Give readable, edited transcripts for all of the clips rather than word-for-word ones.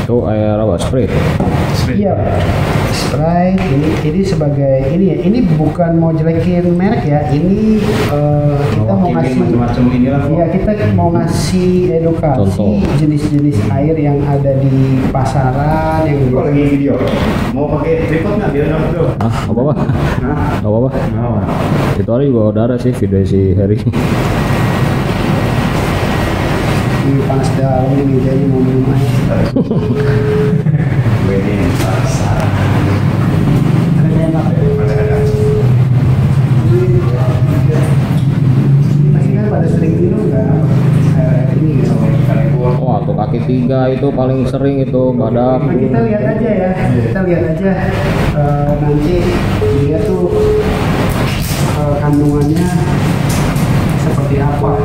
Itu air apa? Sprite. Iya, Sprite ini sebagai ini ya, ini bukan mau jelekin merek ya, ini kita mau ngasih macam-macam inilah. Iya, kita mau ngasih edukasi Contoh. jenis-jenis air yang ada di pasaran yang Kok lagi video? Mau pakai tripod nggak biar dapat tuh? Ah, apa apa? Nah, Apa apa? Itu hari juga udah ada sih video si Harry. ini panas dalam ini jadi mau minum air. wedding pasar. Ada yang apa ya? Ada. Ini pasti kan pada sering minum nggak air ini gitu. Wah, tuh kaki 3 itu paling sering itu badak. Nah, kita lihat aja ya, kita lihat aja nanti dia tuh kandungannya seperti apa.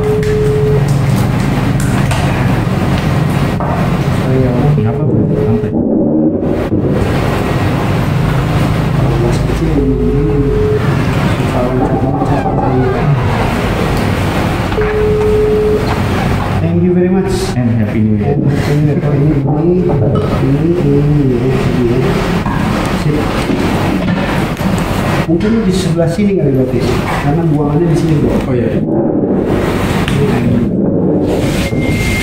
Oh iya, Apa bu? Santai. kalau masih kecil minum kalau capai. Thank you very much. And happy new year. Ini. Sip. Mungkin di sebelah sini kali berarti, karena buangannya di sini bro. Oh iya.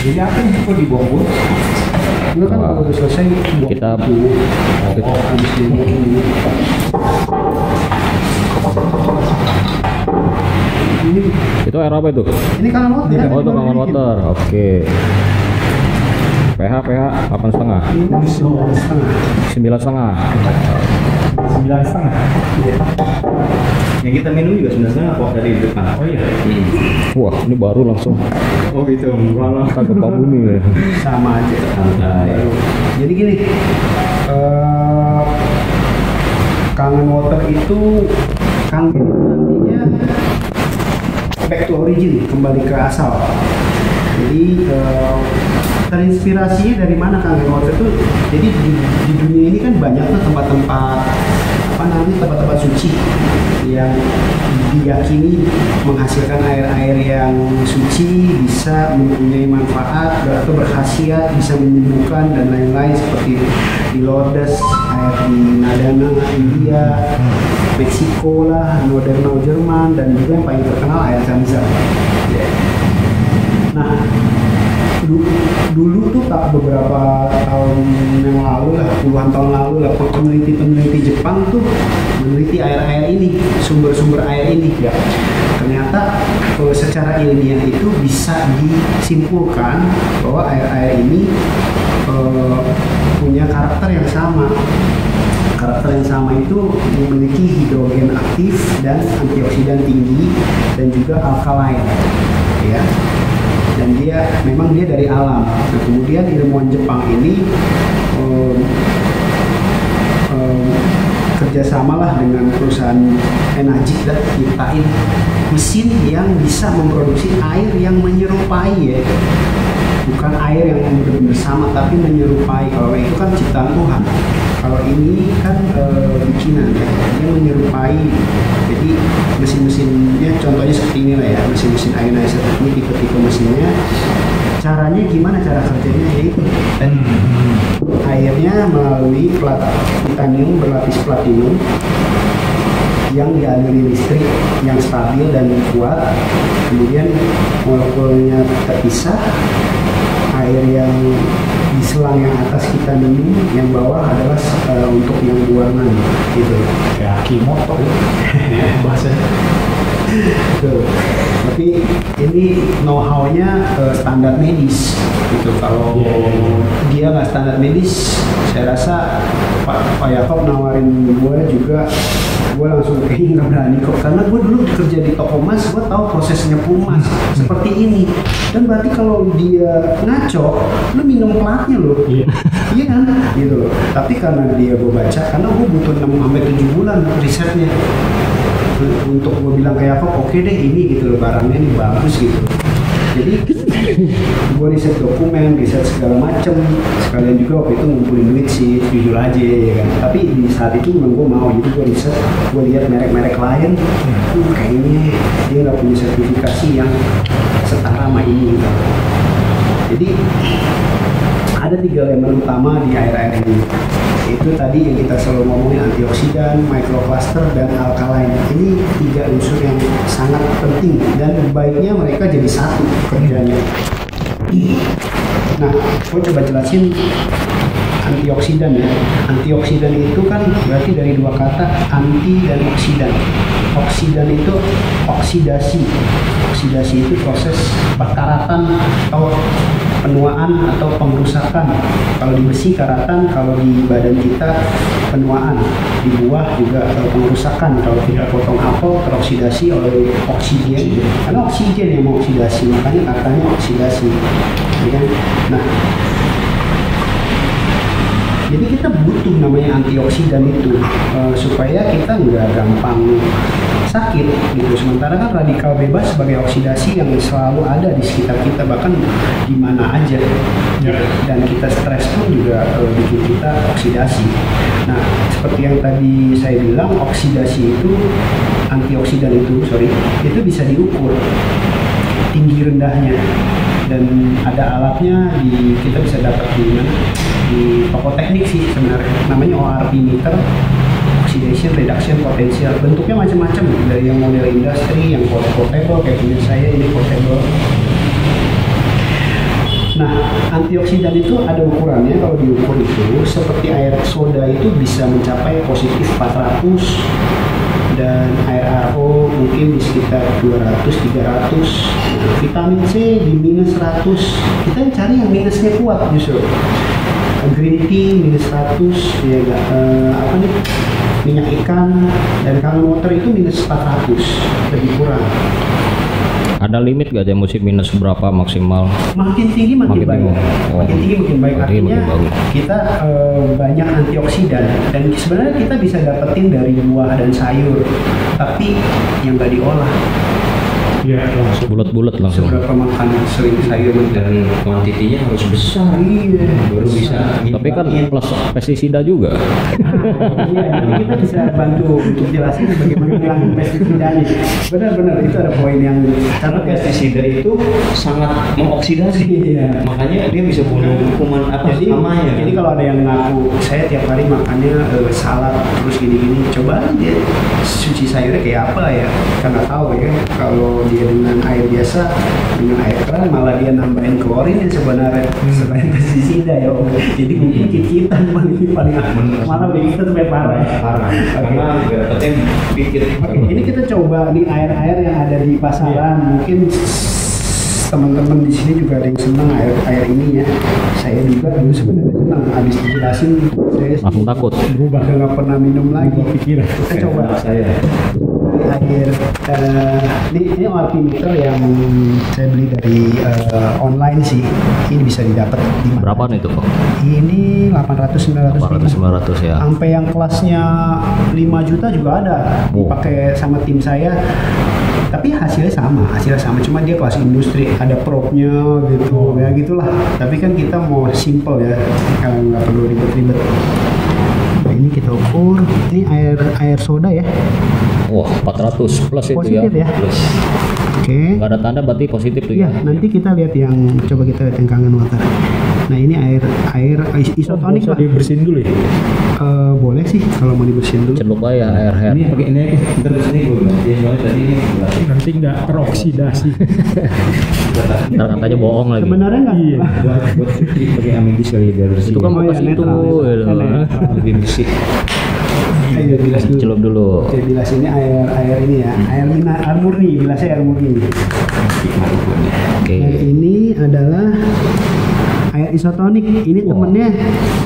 Jadi apa yang kok dibuang bu? Itu kan kalau udah selesai buang Kita- itu. Habis ini. Itu air apa itu? Ini kan water. kan? Oh, itu kangen water. Oke. pH 8,5. Ini 9,5. 9,5. 9,5. Yang kita minum juga 9,5 kok dari depan. Oh iya. Wah, ini baru langsung Oh gitu. Malah. kagak bumi ya. Sama aja. Santai. Jadi gini, kangen water itu kangen nantinya back to origin, kembali ke asal. Jadi terinspirasinya dari mana kangen water itu? Jadi di dunia ini kan banyak tuh tempat-tempat apa namanya tempat-tempat suci yang diyakini menghasilkan air-air yang suci, bisa mempunyai manfaat atau berkhasiat, bisa menyembuhkan dan lain-lain, seperti di Lourdes, air di Nadana India, Meksiko lah, Nordernau Jerman, dan juga yang paling terkenal air Zamzam. Nah, dulu tuh tak beberapa tahun yang lalu lah, puluhan tahun lalu lah, peneliti-peneliti Jepang tuh meneliti air-air ini, sumber-sumber air ini ya. Ternyata secara ilmiah itu bisa disimpulkan bahwa air-air ini punya karakter yang sama. Karakter yang sama itu memiliki hidrogen aktif dan antioksidan tinggi dan juga alkaline, ya. Dan memang dia dari alam. Nah, kemudian ilmuwan Jepang ini kerjasamalah dengan perusahaan Enagic dan ciptain mesin yang bisa memproduksi air yang menyerupai, ya, bukan air yang benar-benar sama tapi menyerupai. Kalau itu kan ciptaan Tuhan, kalau ini kan bikinan, ya, dia menyerupai. Jadi mesin-mesinnya contohnya seperti inilah ya, mesin-mesin ionizer ini, tipe-tipe mesinnya. Caranya gimana cara kerjanya? Yaitu airnya melalui titanium berlapis platinum yang dialiri listrik yang stabil dan kuat. Kemudian molekulnya terpisah. Air yang di selang yang atas kita minum, yang bawah adalah untuk yang buangan, gitu. Ya kimoto bahasanya. Betul. Tapi ini know-how-nya standar medis, gitu. Kalau dia nggak standar medis, saya rasa Pak Yakob nawarin gue juga, gue langsung kayaknya nggak berani kok, karena gue dulu kerja di toko emas, gue tahu prosesnya emas seperti ini. Dan berarti kalau dia ngaco, lu minum platnya lo, iya kan, gitu loh. Tapi karena dia gue baca, karena gue butuh 6-7 bulan risetnya untuk gue bilang kayak apa, oke deh ini gitu loh, barangnya ini bagus gitu. Jadi gue riset dokumen, riset segala macem, sekalian juga waktu itu ngumpulin duit sih, jujur aja ya kan. Tapi di saat itu memang gue mau, jadi gue riset, gue lihat merek-merek lain, kayaknya dia nggak punya sertifikasi yang setara sama ini gitu. Jadi ada 3 elemen utama di air-air ini. Itu tadi yang kita selalu ngomongin, antioksidan, microcluster, dan alkaline. Ini 3 unsur yang sangat penting dan baiknya mereka jadi satu kerjanya. Nah, gue coba jelasin antioksidan ya. Antioksidan itu kan berarti dari 2 kata, anti dan oksidan. Oksidan itu oksidasi. Oksidasi itu proses karatan atau penuaan atau pengerusakan. Kalau di besi karatan, kalau di badan kita penuaan. Di buah juga pengerusakan. Kalau kita potong apel teroksidasi oleh oksigen. Karena oksigen yang mengoksidasi, makanya katanya oksidasi. Ya kan? Nah, jadi kita butuh namanya antioksidan itu supaya kita nggak gampang sakit gitu. Sementara kan radikal bebas sebagai oksidasi yang selalu ada di sekitar kita, bahkan di mana aja. Dan kita stres pun juga bikin kita oksidasi. Nah, seperti yang tadi saya bilang, oksidasi itu, antioksidan itu bisa diukur tinggi rendahnya. Dan ada alatnya kita bisa dapat di toko teknik sih sebenarnya, namanya ORP meter, oxidation reduction potential. Bentuknya macam-macam, dari yang model industri, yang portable kayak punya saya ini portable. Nah, antioksidan itu ada ukurannya. Kalau diukur itu seperti air soda itu bisa mencapai positif 400, dan air RO mungkin di sekitar 200-300. Vitamin C di minus 100. Kita cari yang minusnya kuat justru. Green tea minus 100, ya minyak ikan dan kangen water itu minus 400, lebih kurang. Ada limit gak ya musim minus berapa maksimal? Makin tinggi makin baik. Makin tinggi makin baik. Artinya kita banyak antioksidan, dan sebenarnya kita bisa dapetin dari buah dan sayur, tapi yang nggak diolah. Iya, langsung bulat-bulat langsung. Seberapa makan sering sayur dan kuantitinya harus besar. Iya. Baru bisa. Tapi kan plus pestisida juga. Iya, jadi kita bisa bantu untuk jelasin bagaimana ngilangin pestisidanya. Benar-benar itu ada poin yang karena pestisida itu sangat mengoksidasi. Iya. Makanya dia bisa bunuh kuman hama ya. Jadi kalau ada yang ngaku saya tiap hari makannya salad terus gini-gini, coba aja cuci sayurnya kayak apa ya? Karena tahu ya kalau dia dengan air biasa, dengan air keran malah dia nambahin klorin yang sebenarnya selain pestisida ya. Jadi mungkin kita paling malah kita sampai parah. Karena dapetin dikit. Ini kita coba nih air-air yang ada di pasaran. Mungkin teman-teman di sini juga ada yang senang air ini ya. Saya juga dulu sebenarnya senang. Habis dijelasin saya langsung takut. Berubah, nggak pernah minum lagi. Pikiran. Kita coba saya. Air ini ORP meter yang saya beli dari online sih. Ini bisa didapat di mana? Berapa nih itu Pak? Ini 800-900 ya. Sampai yang kelasnya 5 juta juga ada. Dipakai sama tim saya. Tapi hasilnya sama, cuma dia kelas industri, ada propnya gitu, ya gitulah. Tapi kan kita mau simple ya, kalau nggak perlu ribet-ribet. Nah, ini kita ukur, ini air soda ya. Wah, 400 plus itu positif ya. Plus. Oke. Nggak ada tanda berarti positif tuh ya. Nanti kita lihat coba kita lihat yang kangen water. Nah ini air isotonik lah. Dibersihin dulu ya? Boleh sih kalau mau dibersihin dulu. Celup aja air hand. Ini pakai ini ntar di sini gue bilang dia soalnya tadi ini nanti nggak teroksidasi. Ntar katanya bohong lagi. Sebenarnya nggak. Iya. buat cuci pakai amindis kali biar bersih. Itu kan bekas itu. Lebih bersih. Ayo bilas dulu. Celup dulu. Saya bilas ini air ini ya. Air murni, bilasnya air murni. Oke. Air ini adalah air isotonik. Ini temennya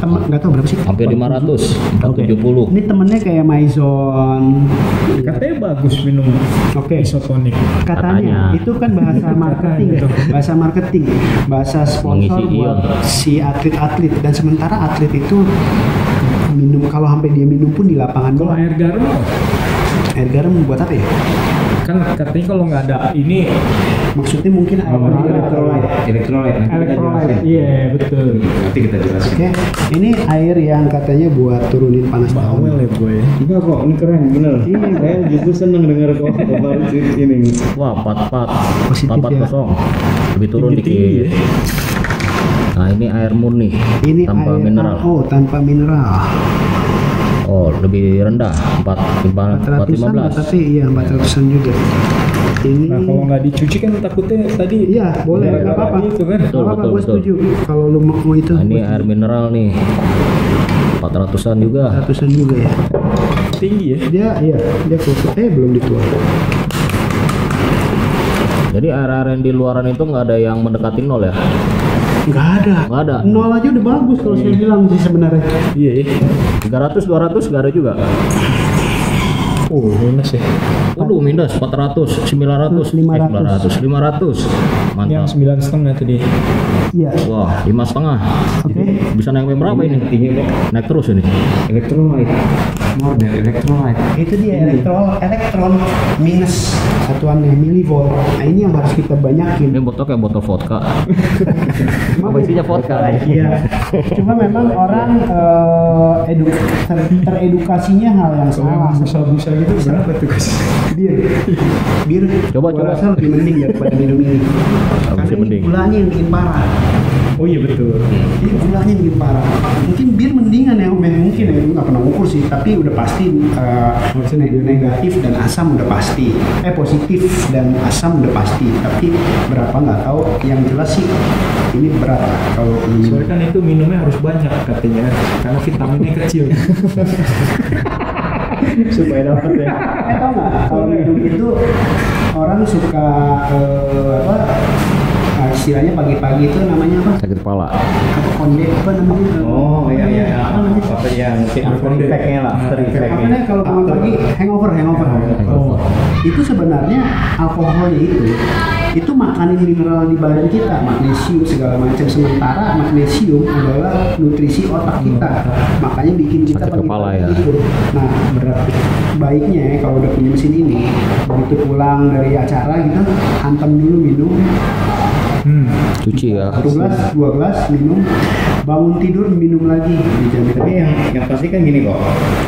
nggak tahu berapa sih? Hampir 500, 470. Ini temennya kayak Maison. Katanya bagus minum isotonik. Katanya itu kan bahasa marketing ya. Bahasa marketing, bahasa sponsor Mengisi buat ion. si atlet-atlet, dan sementara atlet itu minum, kalau sampai dia minum pun di lapangan. Kalau air garam apa? Air garam buat apa ya? Kan katanya kalau nggak ada ini Maksudnya mungkin air Elektrolit. iya betul. Nanti kita jelasin. Oke, ini air yang katanya buat turunin panas Bawel tubuh. ya gue. Enggak kok, ini keren bener. Saya justru seneng denger kok kabar ini. Wah, 44. Positif ya. 440. Lebih turun Tinggi-tinggi dikit. ya. Nah ini air murni Ini tanpa air mineral. Oh, tanpa mineral. Oh lebih rendah 400-an lah, 415. tapi iya 400-an juga. Ini Nah kalau nggak dicuci kan takutnya tadi. iya, boleh, Gara-gara nggak apa-apa. itu kan. Betul, Nggak apa-apa, betul, gue betul. setuju. Kalau lu mau itu, Nah, ini air mineral nih 400-an juga. 400-an juga ya. Tinggi ya. Dia kusut, belum dituang. Jadi air-air yang di luaran itu nggak ada yang mendekati nol ya? Nggak ada. Nggak ada. Nol aja udah bagus kalau saya bilang sih sebenarnya. Iya ya. 300, 200 nggak ada juga. Oh minus ya. Waduh minus 400, 900, 500. 500. Yang Mantap. 9,5 tadi. Iya. Wah 5,5. Oke. Bisa naik berapa ini? Tinggi kok. Naik terus ini. Electrolyte. More than electrolyte. Itu dia elektron minus satuannya milivolt. Nah ini yang harus kita banyakin. Ini botol kayak botol vodka. Emang Isinya vodka. Iya. Cuma memang orang teredukasinya hal yang salah. Busa-busa gitu berapa tuh guys? Bir. Coba, Gua coba. rasa lebih mending daripada minum ini. Karena Masih ini mending. gulanya yang bikin parah. Oh iya betul. Ini gulanya yang bikin parah. Mungkin bir mendingan ya, mungkin ya, gue nggak pernah ukur sih. Tapi udah pasti negatif dan asam udah pasti. Positif dan asam udah pasti. Tapi berapa nggak tahu. Yang jelas sih ini berat kalau minum. Soalnya kan itu minumnya harus banyak katanya, karena vitaminnya kecil. Supaya dapat ya. Tau nggak kalau minum itu orang suka istilahnya pagi-pagi itu namanya apa? Sakit kepala. Apa konde apa namanya? Oh iya iya. Apa namanya? Apa yang after effect-nya lah, after effect-nya. Makanya kalau bangun pagi hangover. Hangover. Itu sebenarnya alkoholnya itu makanin mineral di badan kita, magnesium segala macam. Sementara magnesium adalah nutrisi otak kita, makanya bikin kita Sakit kepala ya. gitu. Nah, baiknya kalau udah punya mesin ini, begitu pulang dari acara gitu, hantam dulu minum. Cuci ya. 1 gelas, 2 gelas minum, bangun tidur minum lagi dijamin. Tapi yang pasti kan gini kok,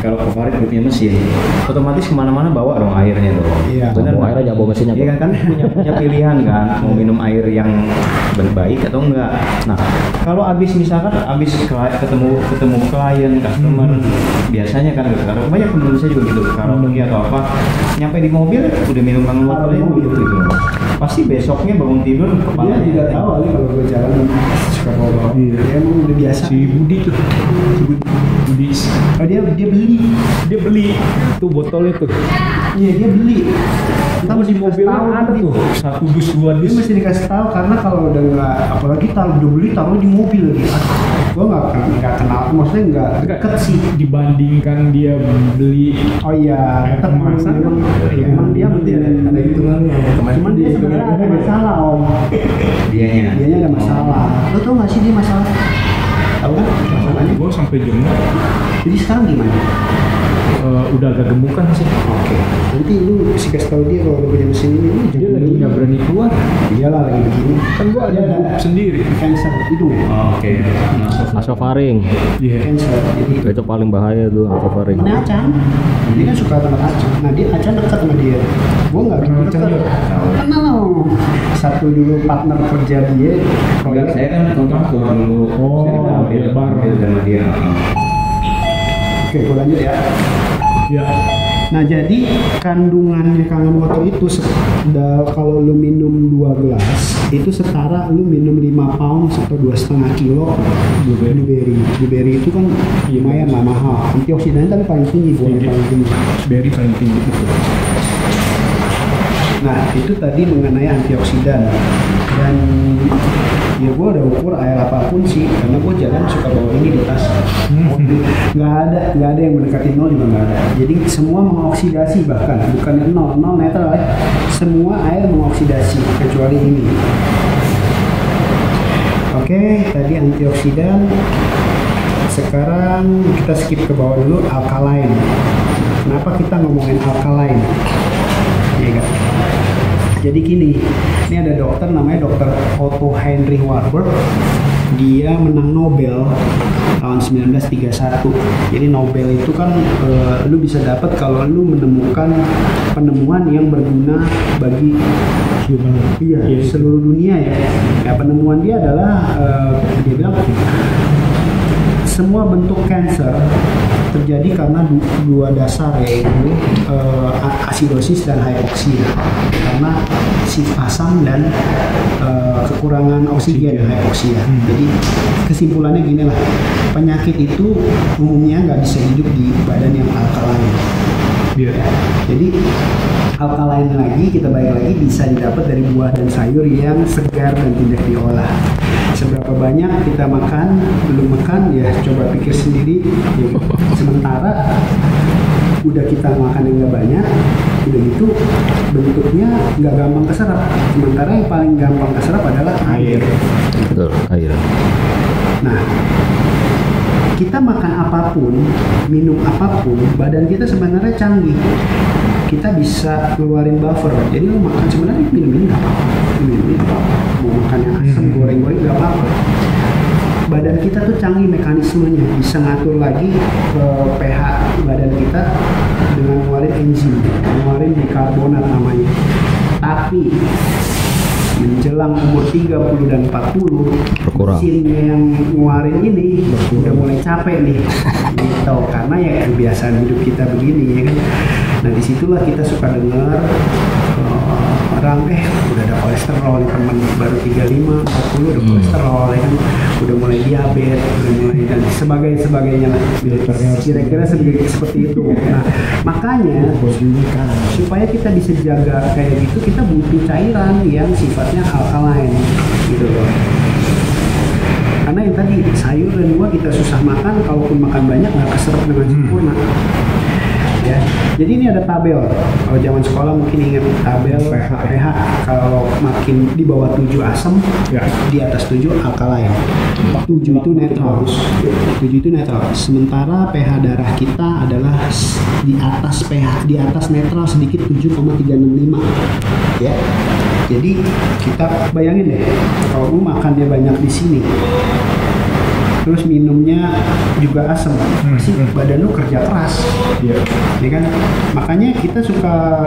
kalau Favorit punya mesin, otomatis kemana-mana bawa dong airnya dong. Iya. Bener Bawa nggak? airnya, jangan bawa mesinnya, Iya kan punya pilihan kan, mau minum air yang baik atau enggak. Nah, kalau abis misalkan ketemu klien, customer, biasanya kan kalau banyak temen saya juga gitu, kalau pergi atau apa, nyampe di mobil udah minum bangun gitu. Pasti besoknya bangun tidur Dia kepalanya tidak tahu kali kalau gue jalan suka bawa. Iya. Dia emang udah biasa. Si Budi tuh. Budi. Oh, dia beli. Tuh botolnya tuh. Iya, dia beli. Entah mesti Di mobilnya dikasih tahu ada tadi. tuh. 1 dus 2 Dia dus. mesti dikasih tahu karena kalau udah nggak, apalagi udah beli taruh di mobil lagi. Gue nggak kenal, maksudnya nggak deket sih. Dibandingkan dia beli. Oh iya, Kayak tetap kemasan. emang dia mesti ada hitungannya. Cuman dia sebenarnya ada masalah om. dianya. Dianya ada masalah. Lo tau nggak sih dia masalah? Tahu kan masalahnya? Gue sampai jenguk. Jadi sekarang gimana? Udah agak gemukan sih. Oke. Nanti lu kasih tahu dia kalau lu punya mesin ini, lu Dia jangan lagi dulu. nggak berani keluar. Iyalah lagi begini. Kan gue ada Dia buk sendiri. cancer hidung. Oh, oke. Nasofaring. Iya. Cancer. Jadi Itu paling bahaya tuh nasofaring. temennya Acan, dia kan suka tempat Acan. Nah dia Acan dekat sama dia. Gue nggak Kenal gitu Acan dekat. juga? Kenal dong. Satu dulu partner kerja dia. Enggak, saya kan kontraktor dulu. Oh, Saya kan iya, bareng. sama dia. Oke, gue lanjut ya. Ya. Nah jadi kandungannya kangen water itu kalau lu minum 2 gelas itu setara lu minum 5 pound atau 2,5 kilo blueberry. Blueberry itu kan lumayan lah mahal. Antioksidannya tapi paling tinggi, buahnya paling tinggi. Berry paling tinggi itu. Nah itu tadi mengenai antioksidan dan ya gue udah ukur air apapun sih karena gue jalan suka bawa ini di tas. nggak ada yang mendekati nol juga nggak ada. Jadi semua mengoksidasi, bahkan bukan nol netral ya. Semua air mengoksidasi kecuali ini. Oke, tadi antioksidan. Sekarang kita skip ke bawah dulu, alkaline. Kenapa kita ngomongin alkaline? Iya kan? Jadi gini, ini ada dokter namanya Dr. Otto Heinrich Warburg. Dia menang Nobel tahun 1931. Jadi Nobel itu kan lu bisa dapat kalau lu menemukan penemuan yang berguna bagi human. Iya, seluruh dunia ya. Ya penemuan dia adalah dia bilang semua bentuk kanker terjadi karena dua dasar, yaitu asidosis dan hypoxia, karena si asam dan kekurangan oksigen, hypoxia. Jadi kesimpulannya gini lah, penyakit itu umumnya nggak bisa hidup di badan yang alkalain. Iya. Jadi alkalain lagi, kita balik lagi, bisa didapat dari buah dan sayur yang segar dan tidak diolah. Seberapa banyak kita makan, belum makan, ya coba pikir sendiri. Ya, sementara udah kita makan yang nggak banyak, udah gitu bentuknya nggak gampang keserap. Sementara yang paling gampang keserap adalah air. Betul, air. Nah, kita makan apapun, minum apapun, badan kita sebenarnya canggih. Kita bisa keluarin buffer. Jadi lo makan sebenarnya minum ini nggak apa-apa, minum ini nggak apa-apa. Mau makan yang asam, goreng-goreng nggak apa-apa. Badan kita tuh canggih mekanismenya, bisa ngatur lagi pH badan kita dengan ngeluarin enzim, ngeluarin bikarbonat namanya. Tapi menjelang umur 30 dan 40, Berkurang. mesinnya yang ngeluarin ini udah mulai capek nih, gitu. Karena ya kebiasaan hidup kita begini, ya kan. Nah disitulah kita suka dengar orang udah ada kolesterol nih, teman baru 35, 40 udah kolesterol, ya kan, udah mulai diabetes, udah mulai dan sebagainya lah. Kira-kira seperti itu. Nah makanya supaya kita bisa jaga kayak gitu, kita butuh cairan yang sifatnya alkalain gitu loh. Karena yang tadi sayur dan buah kita susah makan, kalaupun makan banyak nggak keserap dengan sempurna. Ya, jadi ini ada tabel. Kalau zaman sekolah mungkin ingat tabel pH. Kalau makin di bawah 7 asam, Ya. di atas 7 alkalain. 7 itu netral. 7 itu netral. Sementara pH darah kita adalah di atas pH, di atas netral sedikit, 7,365. Ya. Jadi kita bayangin deh, kalau lu makan dia banyak di sini, terus minumnya juga asam, pasti badan lu kerja keras. Iya. Ya kan, makanya kita suka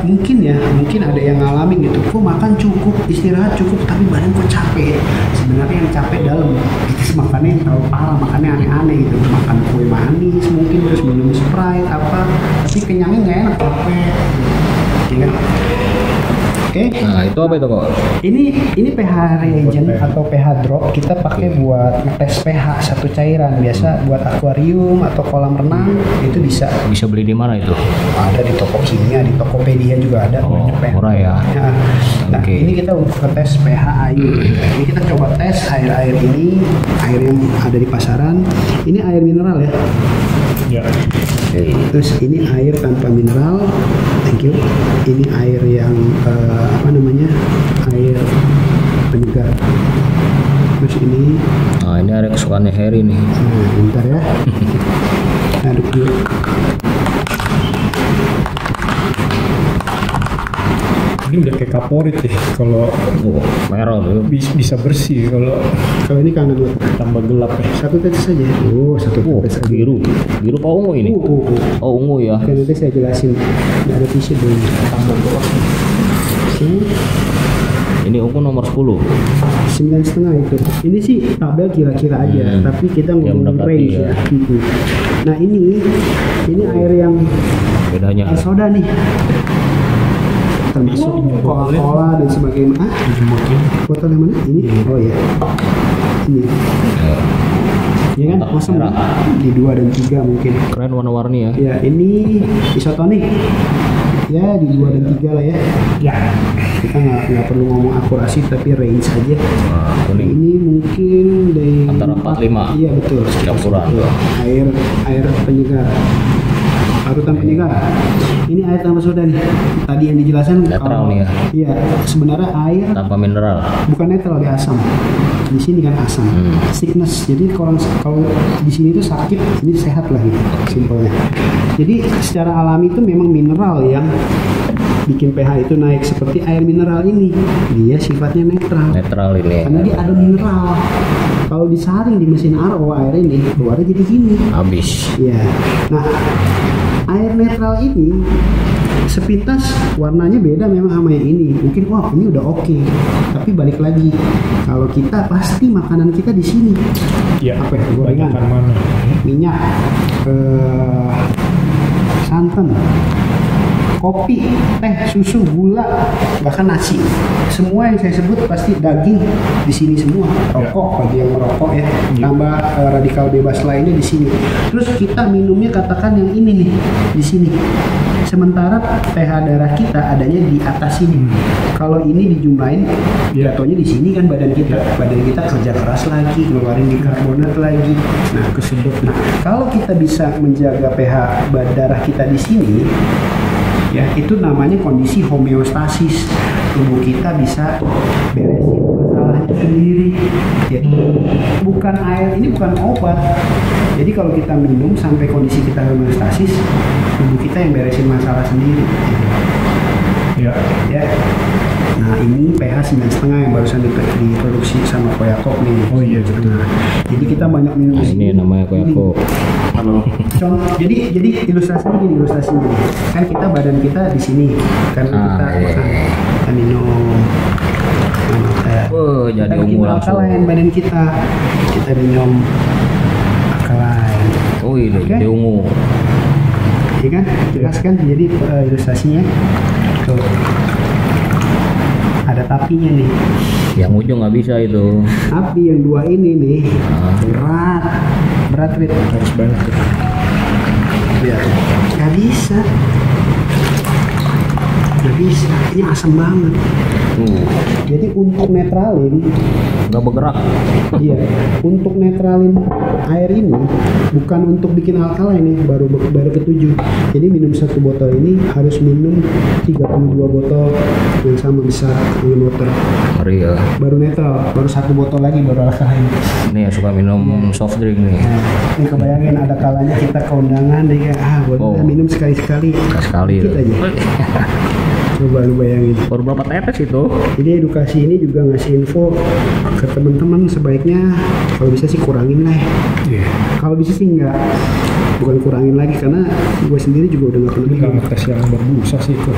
mungkin ada yang ngalamin gitu, kok makan cukup, istirahat cukup, tapi badan kok capek. Sebenarnya yang capek dalam, kita makannya yang terlalu parah, makannya aneh-aneh gitu, makan kue manis mungkin, terus minum Sprite apa, tapi kenyangnya nggak enak, capek. Ya kan? Oke. Nah, itu apa itu kok? Ini pH reagent atau pH drop kita pakai buat ngetes pH satu cairan, biasa buat akuarium atau kolam renang itu bisa. Bisa beli di mana itu? Ada di toko kimia, di Tokopedia juga ada. Oh, banyak pH. murah ya. Nah, Oke. ini kita untuk ngetes pH air. Ini kita coba tes air ini, air yang ada di pasaran. Ini air mineral ya. Ya. Terus ini air tanpa mineral, thank you. Ini air yang air penyegar. Terus ini, Nah, ini ada kesukaannya Harry nih. bentar ya. Aduk dulu. Ini udah kayak kaporit deh. Kalau Oh, merah tuh. bisa bersih, kalau ini kanan buat tambah gelap ya. satu tetes saja. Oh, satu Oh, tetes aja. biru. Biru apa ungu ini? Oh, ungu ya. Oke, nanti saya jelasin. Nggak ada tisu dulu. Tambah doang. Ini ungu nomor 10. 9,5 itu. Ini sih tabel kira-kira aja, tapi kita ngomong mendekati range ya. ya. Nah ini air yang Bedanya. air soda nih, termasuk Coca-Cola dan sebagainya. Botol yang mana? Ini? Oh ya, ini. Ya kan, Kotak masuk merah. di 2 dan 3 mungkin. Keren warna-warni ya. Ya ini isotonik. Ya di 2 dan 3 lah ya. Ya. Kita nggak perlu ngomong akurasi, tapi range aja. Nah, kuning. Ini mungkin dari Antara 4-5. Iya betul. Campuran. Betul. Air penyegar. Parutan penyegar. Ini air tanpa soda nih. Tadi yang dijelaskan. Netral nih ya. Iya. Sebenarnya air Tanpa mineral. bukan netral, dia asam. Di sini kan asam. Sickness. Jadi kalau di sini itu sakit, ini sehat lah gitu. Simpelnya. Jadi secara alami itu memang mineral yang bikin pH itu naik, seperti air mineral ini. Dia sifatnya netral. Netral ini. Karena dia ada mineral. Kalau disaring di mesin RO air ini keluarnya jadi gini. Habis. Ya. Nah, air netral ini sepintas warnanya beda memang sama yang ini. Mungkin wah ini udah oke. Tapi balik lagi, kalau kita pasti makanan kita di sini. Ya, Apa ya? Gorengan, banyakan mana? minyak, santan, kopi, teh, susu, gula, bahkan nasi. Semua yang saya sebut pasti daging di sini semua. Rokok bagi yang merokok ya. Tambah radikal bebas lainnya di sini. Terus kita minumnya katakan yang ini nih di sini. Sementara pH darah kita adanya di atas sini. Kalau ini dijumlahin, jatuhnya di sini kan badan kita. Badan kita kerja keras lagi, ngeluarin bikarbonat lagi. Nah, kesedot. Nah, kalau kita bisa menjaga pH darah kita di sini, ya itu namanya kondisi homeostasis. Tubuh kita bisa beresin masalahnya sendiri. Ya, bukan air, ini bukan obat. Jadi kalau kita minum sampai kondisi kita homeostasis, tubuh kita yang beresin masalah sendiri. Ya. Ya. Nah ini pH 9,5 yang barusan diproduksi sama Koyakop nih. Oh iya betul. Jadi kita banyak minum Nah, ini namanya Koyakop. Jadi ilustrasinya gini, kan kita badan kita di sini karena kita makan, kita minum. Jadi kita bikin ungu langsung. alkalain badan kita minum alkalain. Oh iya, Oke. jadi ungu. Iya kan? Jelas kan? Jadi ilustrasinya tuh ada tapinya nih. Yang ujung nggak bisa itu. Tapi yang dua ini nih berat Rit. Harus banyak. Lihat, nggak bisa. Ini asam banget. Jadi untuk netralin, Nggak bergerak. iya, untuk netralin air ini bukan untuk bikin alkalain nih, baru ketujuh. Jadi minum satu botol ini harus minum 32 botol yang sama besar dengan water. Ngeri ya. Baru netral, baru satu botol lagi baru alkalain. Ini yang suka minum soft drink nih. Nah, ini kebayangin ada kalanya kita ke undangan deh kayak boleh minum sekali-sekali. Sekali Dikit ya. aja. Coba lu bayangin. Baru berapa tetes itu? Jadi edukasi ini juga ngasih info ke teman-teman sebaiknya kalau bisa sih kurangin lah. Iya. Kalau bisa sih enggak, bukan kurangin lagi karena gue sendiri juga udah nggak pernah Nggak minum. ngetes yang berbusa sih itu.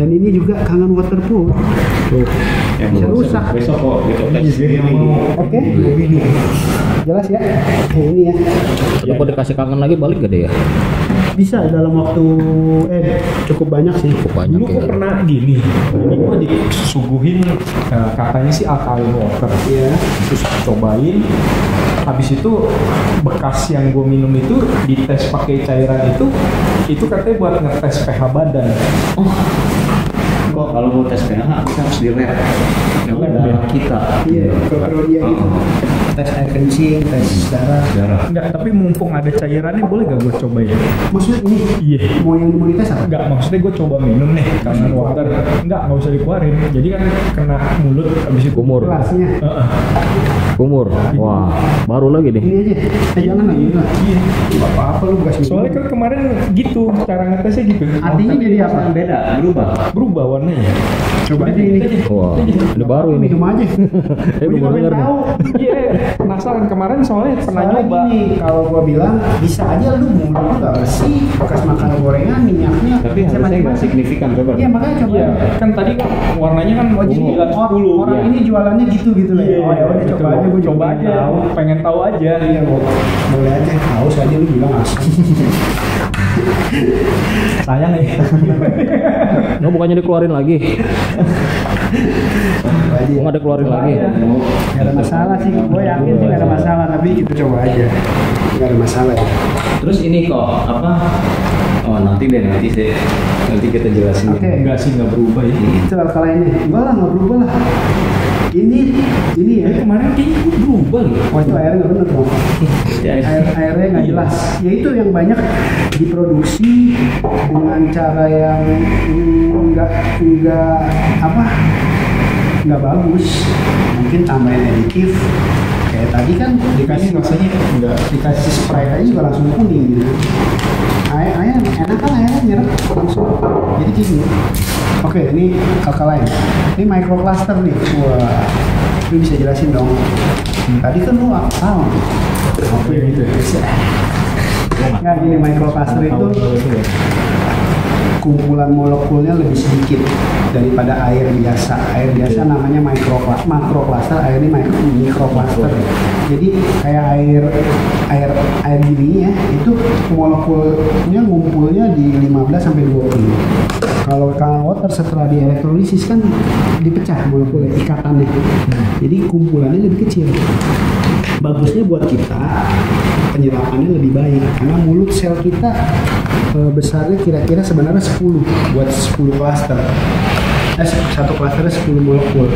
Dan ini juga kangen waterproof. Tuh, bisa rusak. Besok kok gitu. Yang mau Oke, minum. jelas ya. Nah, ini ya. Itu kalau dikasih kangen lagi balik gak deh ya? Bisa dalam waktu cukup banyak sih. Cukup banyak Dulu ya. kok pernah gini, ini gua disuguhin katanya sih alkaline water. Iya. Terus cobain, habis itu bekas yang gue minum itu dites pakai cairan itu katanya buat ngetes pH badan. Kok kalau mau tes pH kita harus di lab. Yang darah kita. Iya, kalau dia gitu. Tes air kencing, tes darah. Darah. Enggak, tapi mumpung ada cairannya boleh gak gue coba ya? Maksudnya ini Iya. mau yang mau dites apa? Enggak, maksudnya gue coba minum nih kangen water. Enggak usah dikeluarin. Jadi kan kena mulut habis itu. Kumur. Kelasnya. Kumur. Wah, baru lagi deh. Ini aja. Jangan lagi. Iya. Gak apa-apa lu gas minum. Soalnya kan kemarin gitu, cara ngetesnya gitu. Artinya jadi apa? Beda, berubah. Berubah warnanya. Coba aja ini. Wah, ini baru ini. Minum aja. Gue baru denger nih. Iya, penasaran kemarin soalnya pernah Soalnya nyoba. gini, kalau gua bilang bisa aja lu mulut lu gak bersih, bekas makan gorengan, minyaknya. Tapi bisa harusnya nggak macam-macam. signifikan coba. Iya makanya coba. Iya, kan tadi kan warnanya kan Oh jadi 9-10. orang Iya. ini jualannya gitu lah ya. Oh ya udah Betul. coba aja, gua juga coba aja. tahu. Pengen tahu aja. Iya boleh aja. Haus aja lu bilang asam. Sayang ya. Nggak bukannya dikeluarin lagi? Coba aja. Nggak ada keluarin lagi? Gak ada masalah sih, gue yakin sih gak ada masalah, tapi itu coba aja. Gak ada masalah ya. Terus ini kok apa? Oh nanti sih. Nanti kita jelasin. Oke. Enggak sih, enggak berubah ya. Itu alkalainnya. Enggak lah, gak berubah lah. Ini ya. Kemarin kayaknya gue berubah loh. Oh itu airnya gak bener dong. Airnya nggak jelas. Ya itu yang banyak diproduksi dengan cara yang nggak bagus. Mungkin tambahin aditif. Kayak tadi kan dikasih rasanya enggak. dikasih Sprite aja juga langsung kuning gitu. Air enak kan airnya nyerap langsung. Jadi gini. Oke, ini alkaline. Ini microcluster nih. Wah, lu bisa jelasin dong. Tadi kan lu tahu. Apa ya gitu? Nggak gini microcluster itu kumpulan molekulnya lebih sedikit daripada air biasa. Air biasa namanya makrocluster, air ini microcluster. Jadi kayak air gini ya, itu molekulnya ngumpulnya di 15 sampai 20. Kalau kanal water setelah dielektrolisis kan dipecah molekulnya, ikatannya. Jadi kumpulannya lebih kecil. Bagusnya buat kita penyerapannya lebih baik karena mulut sel kita besarnya kira-kira sebenarnya 10 buat 10 klaster. Satu klasternya 10 molekul.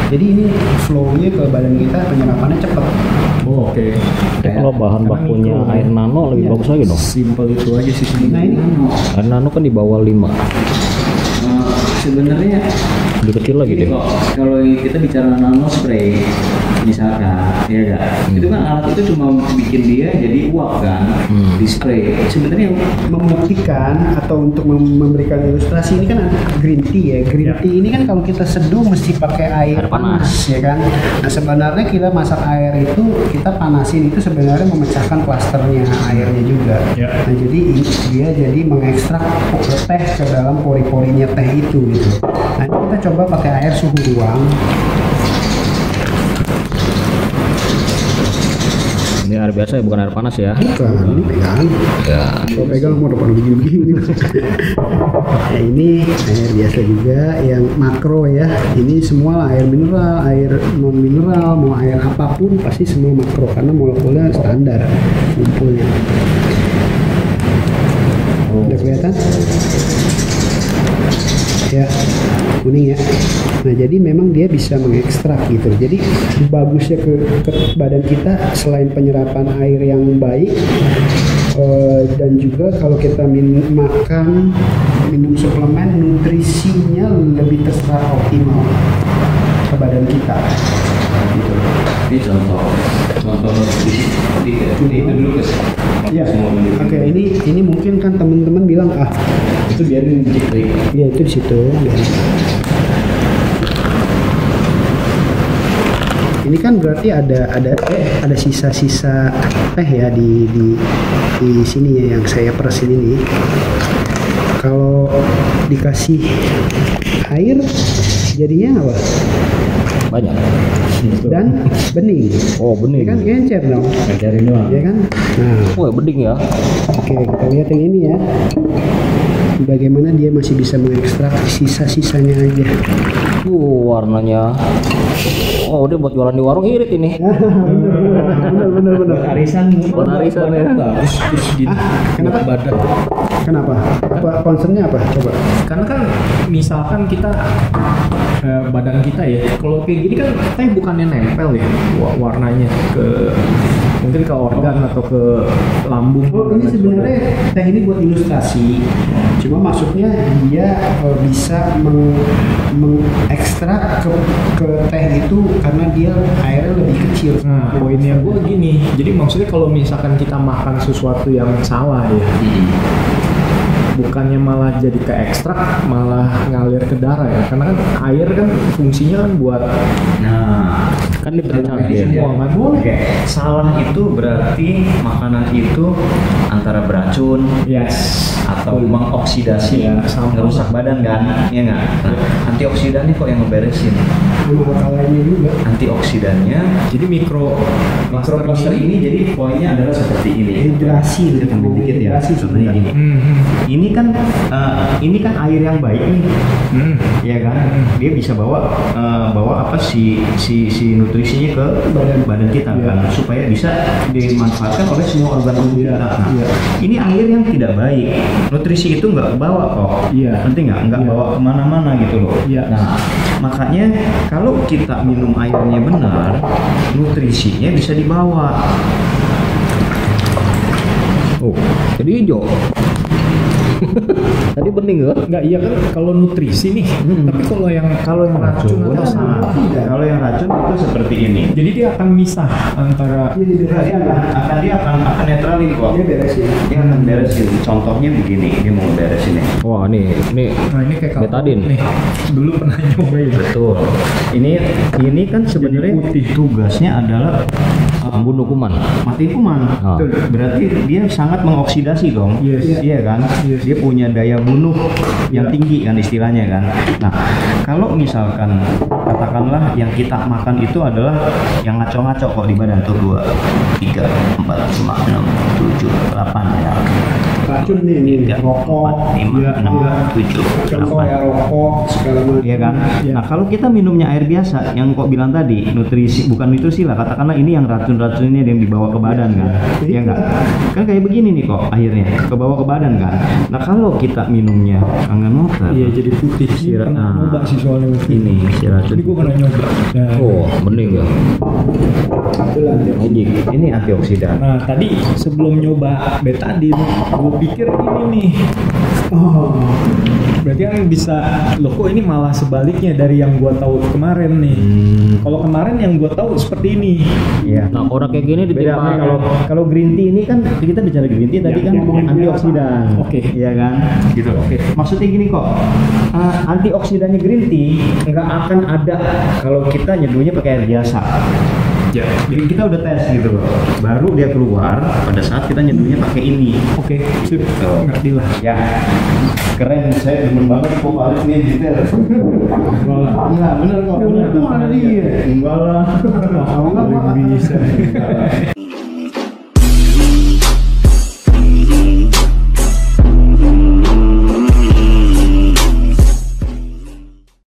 Jadi ini flow-nya ke badan kita penyerapannya cepat. Oh, oke. Kalau bahan bakunya air nano lebih bagus lagi dong. Simple itu aja sih. Nah ini Air nano kan di bawah 5. Sebenarnya Lebih kecil lagi Jadi deh. kalau kita bicara nano spray misalkan, ya kan, itu kan alat itu cuma bikin dia jadi uap kan, di spray. Sebenarnya membuktikan atau untuk memberikan ilustrasi ini kan green tea ya. Green tea ini kan kalau kita seduh mesti pakai air panas ya kan. Nah sebenarnya kita masak air itu kita panasin itu sebenarnya memecahkan klasternya airnya juga. Nah jadi dia jadi mengekstrak teh ke dalam pori-porinya teh itu gitu. Nah ini kita coba pakai air suhu ruang. Ini air biasa ya, bukan air panas ya. Bukan, ini pegang. Ya. Kalau pegang mau depan begini-begini. Nah ini air biasa juga yang makro ya. Ini semua lah, air mineral, air non mineral, mau air apapun pasti semua makro karena molekulnya standar kumpulnya. Udah kelihatan? Ya, kuning ya. Nah jadi memang dia bisa mengekstrak gitu. Jadi bagusnya ke badan kita selain penyerapan air yang baik dan juga kalau kita minum suplemen nutrisinya lebih terserap optimal ke badan kita. Gitu. ini contoh di itu dulu guys. Ya, oke ini mungkin kan teman-teman bilang Itu biarin diklik. ya itu di situ. Ini kan berarti ada sisa-sisa teh ya di sini ya yang saya perasin ini. Kalau dikasih air jadinya apa? Banyak. Dan bening. Oh, Ya bening. kan encer dong. Ajarin doang. Ya kan? Nah, Oh, bening ya. oke kita lihat yang ini ya. Bagaimana dia masih bisa mengekstrak sisa-sisanya aja. Warnanya. Oh, dia buat jualan di warung irit ini. Bener. Arisan Buat arisan ya. bagus terus gini. Kenapa? Badan. Kenapa? Concernnya apa? Coba. Karena kan misalkan kita badan kita ya, kalau kayak gini kan teh bukannya nempel ya warnanya ke mungkin ke organ atau ke lambung. Oh, ini sebenarnya teh ini buat ilustrasi. Cuma maksudnya dia bisa mengekstrak ke teh itu karena dia airnya lebih kecil. Nah, poinnya gue gini, jadi maksudnya kalau misalkan kita makan sesuatu yang salah ya, bukannya malah jadi ke ekstrak, malah ngalir ke darah ya, karena kan air kan fungsinya kan buat Kan dipecah jadi dia. semua nggak boleh. Oke, salah itu berarti makanan itu antara beracun atau mengoksidasi, Ya, sama. ngerusak badan kan, ya nggak? Nah, antioksidannya kok yang ngeberesin? Sama alkalinnya juga. Antioksidannya, Jadi mikroplaster ini jadi poinnya adalah seperti ini. Hidrasi, Kita tambah dikit ya, hidrasi contohnya gini. Ini kan air yang baik nih, ya kan? Dia bisa bawa apa si nutrisinya ke badan kita kan, supaya bisa dimanfaatkan oleh semua organ tubuh kita. Nah, ini air yang tidak baik, nutrisi itu nggak bawa kok, nanti nggak bawa kemana-mana gitu loh. Nah, makanya kalau kita minum airnya benar, nutrisinya bisa dibawa. Oh, jadi hijau. Tadi bening ya? nggak iya kan kalau nutrisi nih, tapi kalau yang racun atau salah, Kalau yang racun itu seperti ini. jadi dia akan misah antara Dia akan netralin kok. Dia beresin. Dia akan beresin. Contohnya begini, dia mau beresin ya. Wah, ini nah ini kayak betadin. nih dulu pernah nyobain. Betul. Ini kan sebenarnya tugasnya adalah membunuh kuman. Matiin kuman. Ah. Tuh, berarti dia sangat mengoksidasi dong. Yes. Iya kan? Dia punya daya bunuh yang tinggi kan istilahnya kan. Nah, kalau misalkan katakanlah yang kita makan itu adalah yang ngaco-ngaco kok di badan tuh 2, 3, 4, 5, 6, 7, 8 ya. Racun nih, rokok, 5, iya, 6, iya. 7, Contoh ya 8. rokok segala macam. Iya kan? Iya. Nah, kalau kita minumnya air biasa, yang kok bilang tadi nutrisi, bukan nutrisi lah, katakanlah ini yang racun-racunnya yang dibawa ke badan kan? Iya enggak? Kan kayak begini nih kok akhirnya kebawa ke badan kan? Nah, kalau kita minumnya kangen water, Iya jadi putih. Sirah- Pernah ah. nyoba sih soalnya. ini si racun. Jadi gue pernah nyoba. Nah, Oh, bening ya. Itulah dia. Magic. Ini antioksidan. Nah tadi sebelum nyoba betadine, gue pikir ini nih. Oh, Berarti kan bisa, loh kok ini malah sebaliknya dari yang gue tahu kemarin nih. Kalau kemarin yang gue tahu seperti ini. Iya. Nah, orang kayak gini Beda ditimpa kalau green tea ini kan kita bicara green tea tadi kan yang antioksidan. Oke. Iya kan? Gitu. Oke. Maksudnya gini kok. Antioksidannya green tea nggak akan ada kalau kita nyeduhnya pakai air biasa. Ya. Jadi kita udah tes gitu loh. Baru dia keluar pada saat kita nyeduhnya pakai ini. Oke, sip. Ngerti lah. Ya. Keren, saya demen banget kok Alex nih detail. Enggak, bener kok. Bener, Bener, mana dia? Enggak lah. kalau nggak Bisa.